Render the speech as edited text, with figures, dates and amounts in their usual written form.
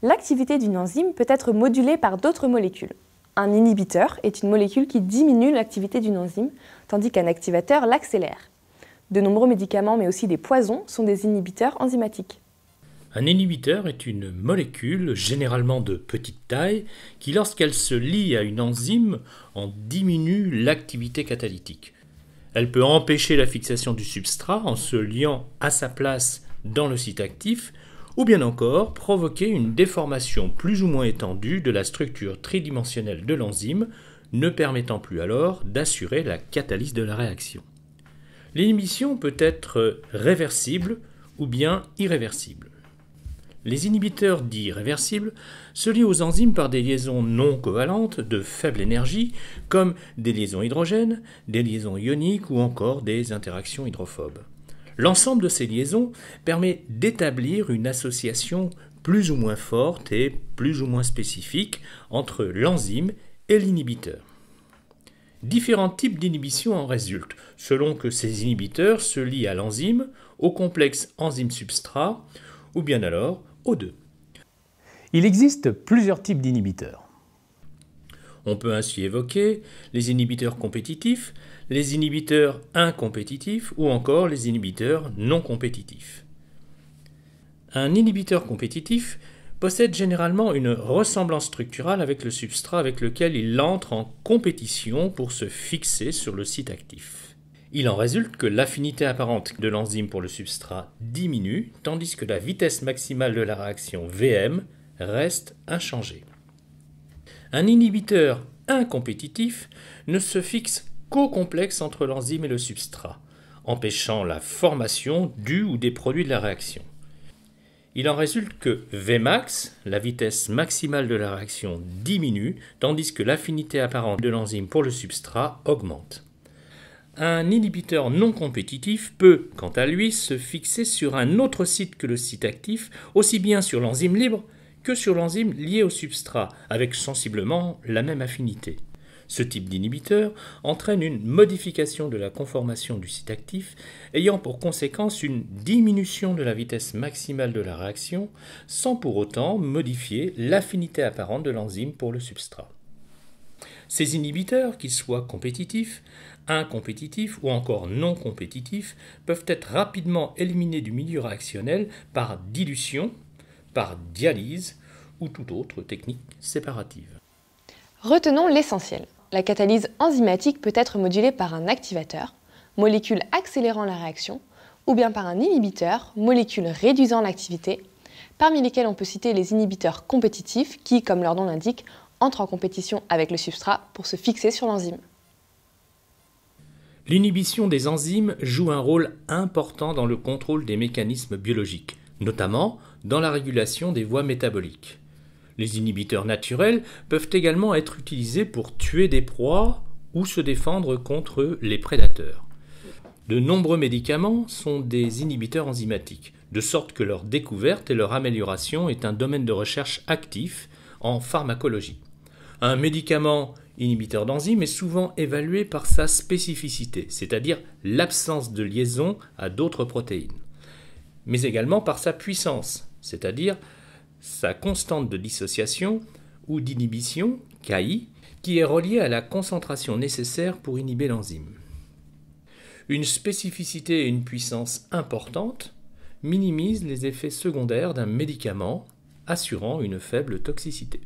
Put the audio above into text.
L'activité d'une enzyme peut être modulée par d'autres molécules. Un inhibiteur est une molécule qui diminue l'activité d'une enzyme, tandis qu'un activateur l'accélère. De nombreux médicaments, mais aussi des poisons, sont des inhibiteurs enzymatiques. Un inhibiteur est une molécule, généralement de petite taille, qui lorsqu'elle se lie à une enzyme, en diminue l'activité catalytique. Elle peut empêcher la fixation du substrat en se liant à sa place dans le site actif, ou bien encore provoquer une déformation plus ou moins étendue de la structure tridimensionnelle de l'enzyme, ne permettant plus alors d'assurer la catalyse de la réaction. L'inhibition peut être réversible ou bien irréversible. Les inhibiteurs dits réversibles se lient aux enzymes par des liaisons non covalentes de faible énergie, comme des liaisons hydrogènes, des liaisons ioniques ou encore des interactions hydrophobes. L'ensemble de ces liaisons permet d'établir une association plus ou moins forte et plus ou moins spécifique entre l'enzyme et l'inhibiteur. Différents types d'inhibition en résultent, selon que ces inhibiteurs se lient à l'enzyme, au complexe enzyme-substrat, ou bien alors aux deux. Il existe plusieurs types d'inhibiteurs. On peut ainsi évoquer les inhibiteurs compétitifs, les inhibiteurs incompétitifs ou encore les inhibiteurs non compétitifs. Un inhibiteur compétitif possède généralement une ressemblance structurale avec le substrat avec lequel il entre en compétition pour se fixer sur le site actif. Il en résulte que l'affinité apparente de l'enzyme pour le substrat diminue, tandis que la vitesse maximale de la réaction Vm reste inchangée. Un inhibiteur incompétitif ne se fixe qu'au complexe entre l'enzyme et le substrat, empêchant la formation du ou des produits de la réaction. Il en résulte que Vmax, la vitesse maximale de la réaction, diminue, tandis que l'affinité apparente de l'enzyme pour le substrat augmente. Un inhibiteur non compétitif peut, quant à lui, se fixer sur un autre site que le site actif, aussi bien sur l'enzyme libre que sur l'enzyme liée au substrat, avec sensiblement la même affinité. Ce type d'inhibiteur entraîne une modification de la conformation du site actif, ayant pour conséquence une diminution de la vitesse maximale de la réaction, sans pour autant modifier l'affinité apparente de l'enzyme pour le substrat. Ces inhibiteurs, qu'ils soient compétitifs, incompétitifs ou encore non compétitifs, peuvent être rapidement éliminés du milieu réactionnel par dilution, par dialyse ou toute autre technique séparative. Retenons l'essentiel. La catalyse enzymatique peut être modulée par un activateur, molécule accélérant la réaction, ou bien par un inhibiteur, molécule réduisant l'activité, parmi lesquels on peut citer les inhibiteurs compétitifs qui, comme leur nom l'indique, entrent en compétition avec le substrat pour se fixer sur l'enzyme. L'inhibition des enzymes joue un rôle important dans le contrôle des mécanismes biologiques, notamment dans la régulation des voies métaboliques. Les inhibiteurs naturels peuvent également être utilisés pour tuer des proies ou se défendre contre les prédateurs. De nombreux médicaments sont des inhibiteurs enzymatiques, de sorte que leur découverte et leur amélioration est un domaine de recherche actif en pharmacologie. Un médicament inhibiteur d'enzymes est souvent évalué par sa spécificité, c'est-à-dire l'absence de liaison à d'autres protéines, mais également par sa puissance, c'est-à-dire sa constante de dissociation ou d'inhibition, Ki, qui est reliée à la concentration nécessaire pour inhiber l'enzyme. Une spécificité et une puissance importantes minimisent les effets secondaires d'un médicament, assurant une faible toxicité.